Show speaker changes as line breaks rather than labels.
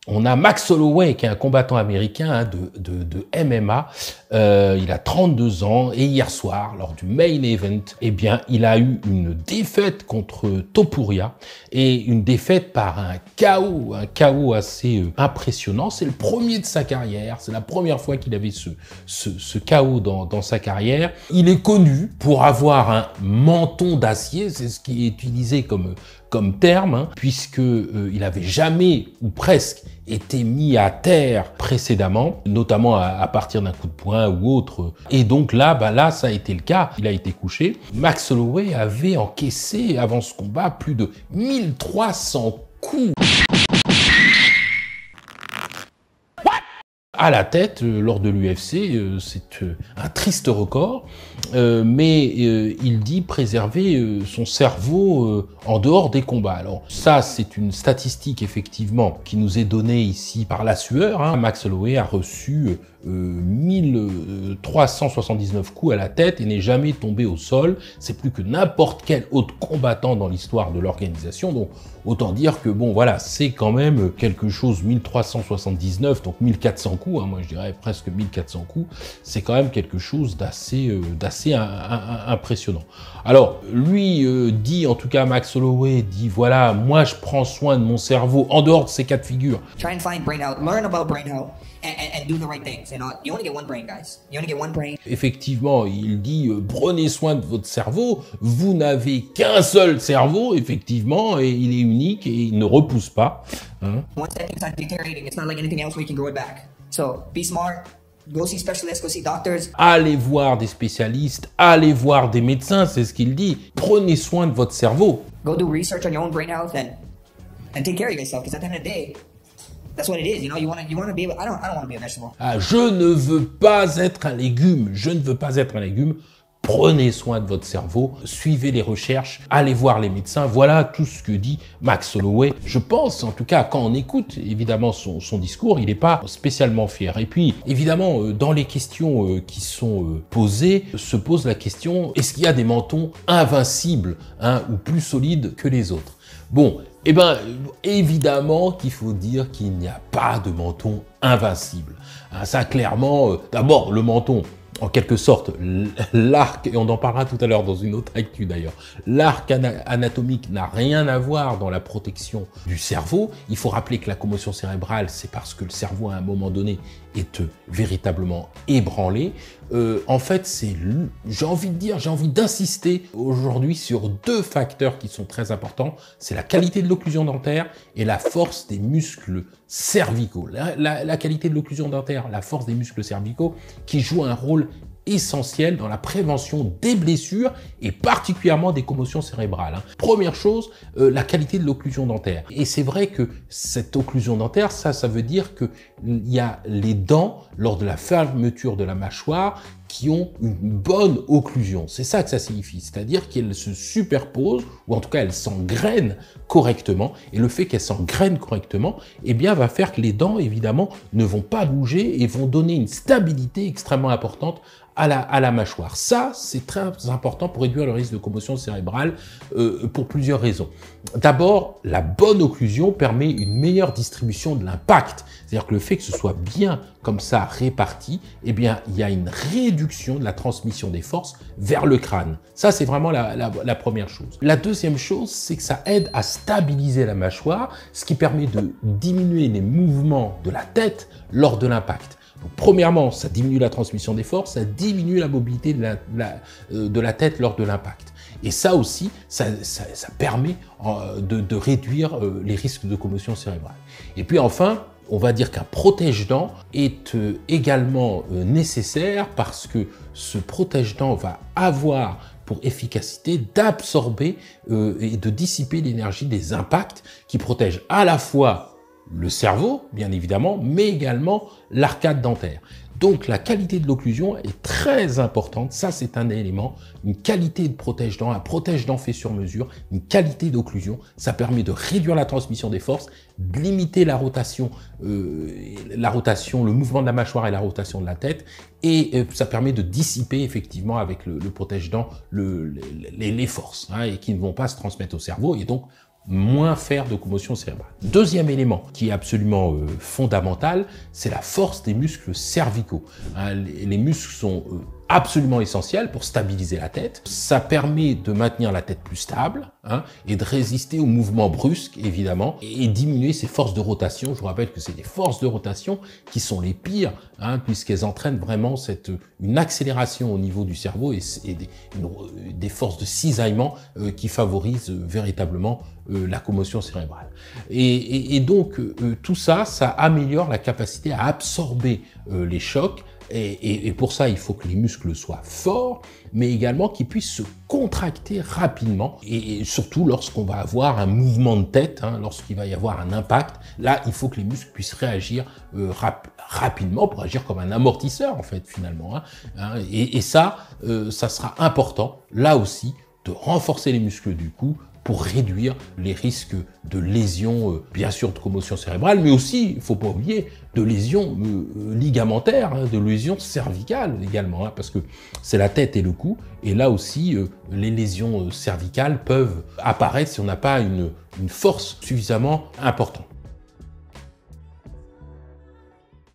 On a Max Holloway, qui est un combattant américain hein, de MMA. Il a 32 ans et hier soir, lors du main event, eh bien, il a eu une défaite contre Topuria et une défaite par un KO assez impressionnant. C'est le premier de sa carrière. C'est la première fois qu'il avait ce KO dans sa carrière. Il est connu pour avoir un menton d'acier. C'est ce qui est utilisé comme terme, hein, puisque il avait jamais ou presque été mis à terre précédemment, notamment à partir d'un coup de poing ou autre. Et donc là, ça a été le cas. Il a été couché. Max Holloway avait encaissé avant ce combat plus de 1300 coups à la tête lors de l'UFC. C'est un triste record, mais il dit préserver son cerveau en dehors des combats. Alors ça, c'est une statistique effectivement qui nous est donnée ici par la sueur. Hein. Max Holloway a reçu 1379 coups à la tête et n'est jamais tombé au sol. C'est plus que n'importe quel autre combattant dans l'histoire de l'organisation. Donc autant dire que bon voilà, c'est quand même quelque chose, 1379, donc 1400 coups, hein, moi je dirais presque 1400 coups, c'est quand même quelque chose d'assez impressionnant. Alors lui dit, en tout cas Max Holloway dit voilà, moi je prends soin de mon cerveau en dehors de ces cas de figure.
Try and find brain health, learn about brain health. And do the right things. You know, you only get one brain, guys. You only get one brain.
Effectivement, il dit prenez soin de votre cerveau. Vous n'avez qu'un seul cerveau, effectivement, et il est unique et il ne repousse pas. Hein.
Once that thing starts deteriorating, it's not like anything else where you can grow it back. So be smart. Go see specialists, go see doctors.
Allez voir des spécialistes, allez voir des médecins, c'est ce qu'il dit. Prenez soin de votre cerveau.
Go do research on your own brain health and take care of yourself. Because at the end of the day, that's what it is, you know. You want to be able. I don't want to be a vegetable.
Ah, je ne veux pas être un légume. Je ne veux pas être un légume. Prenez soin de votre cerveau, suivez les recherches, allez voir les médecins. Voilà tout ce que dit Max Holloway. Je pense, en tout cas, quand on écoute évidemment son discours, il n'est pas spécialement fier. Et puis, évidemment, dans les questions qui sont posées, se pose la question, est-ce qu'il y a des mentons invincibles hein, ou plus solides que les autres? Bon, eh ben, évidemment qu'il faut dire qu'il n'y a pas de menton invincible. Hein, ça, clairement, d'abord, le menton, en quelque sorte, l'arc, et on en parlera tout à l'heure dans une autre actu d'ailleurs, l'arc anatomique n'a rien à voir dans la protection du cerveau. Il faut rappeler que la commotion cérébrale, c'est parce que le cerveau, à un moment donné, est véritablement ébranlé. En fait, j'ai envie d'insister aujourd'hui sur deux facteurs qui sont très importants. C'est la qualité de l'occlusion dentaire et la force des muscles cervicaux. La qualité de l'occlusion dentaire, la force des muscles cervicaux qui jouent un rôle essentiel dans la prévention des blessures et particulièrement des commotions cérébrales. Hein. Première chose, la qualité de l'occlusion dentaire. Et c'est vrai que cette occlusion dentaire, ça veut dire qu'il y a les dents lors de la fermeture de la mâchoire qui ont une bonne occlusion. C'est ça que ça signifie, c'est-à-dire qu'elles se superposent, ou en tout cas elles s'engrainent correctement, et le fait qu'elles s'engrainent correctement, eh bien, va faire que les dents, évidemment, ne vont pas bouger et vont donner une stabilité extrêmement importante à la mâchoire. Ça, c'est très important pour réduire le risque de commotion cérébrale pour plusieurs raisons. D'abord, la bonne occlusion permet une meilleure distribution de l'impact. C'est-à-dire que le fait que ce soit bien comme ça réparti, eh bien, il y a une réduction de la transmission des forces vers le crâne. Ça, c'est vraiment la première chose. La deuxième chose, c'est que ça aide à stabiliser la mâchoire, ce qui permet de diminuer les mouvements de la tête lors de l'impact. Donc, premièrement, ça diminue la transmission des forces, ça diminue la mobilité de la tête lors de l'impact. Et ça aussi, ça permet de réduire les risques de commotion cérébrale. Et puis enfin, on va dire qu'un protège-dents est également nécessaire parce que ce protège-dents va avoir pour efficacité d'absorber et de dissiper l'énergie des impacts qui protègent à la fois le cerveau, bien évidemment, mais également l'arcade dentaire. Donc la qualité de l'occlusion est très importante, ça c'est un élément, une qualité de protège-dents, un protège-dents fait sur mesure, une qualité d'occlusion, ça permet de réduire la transmission des forces, de limiter la rotation, le mouvement de la mâchoire et la rotation de la tête, et ça permet de dissiper effectivement avec le protège-dents les forces, hein, et qui ne vont pas se transmettre au cerveau, et donc moins faire de commotion cérébrale. Deuxième élément qui est absolument fondamental, c'est la force des muscles cervicaux. Hein, les muscles sont absolument essentiels pour stabiliser la tête. Ça permet de maintenir la tête plus stable, hein, et de résister aux mouvements brusques, évidemment, et diminuer ses forces de rotation. Je vous rappelle que c'est les forces de rotation qui sont les pires, hein, puisqu'elles entraînent vraiment une accélération au niveau du cerveau et des forces de cisaillement qui favorisent véritablement la commotion cérébrale. Et donc, tout ça, ça améliore la capacité à absorber les chocs. Et pour ça, il faut que les muscles soient forts, mais également qu'ils puissent se contracter rapidement. Et surtout lorsqu'on va avoir un mouvement de tête, hein, lorsqu'il va y avoir un impact, là, il faut que les muscles puissent réagir rapidement pour agir comme un amortisseur, en fait, finalement. Hein. Et ça, ça sera important, là aussi, de renforcer les muscles du cou, pour réduire les risques de lésions, bien sûr de commotion cérébrale, mais aussi, il ne faut pas oublier, de lésions ligamentaires, hein, de lésions cervicales également, hein, parce que c'est la tête et le cou, et là aussi, les lésions cervicales peuvent apparaître si on n'a pas une force suffisamment importante.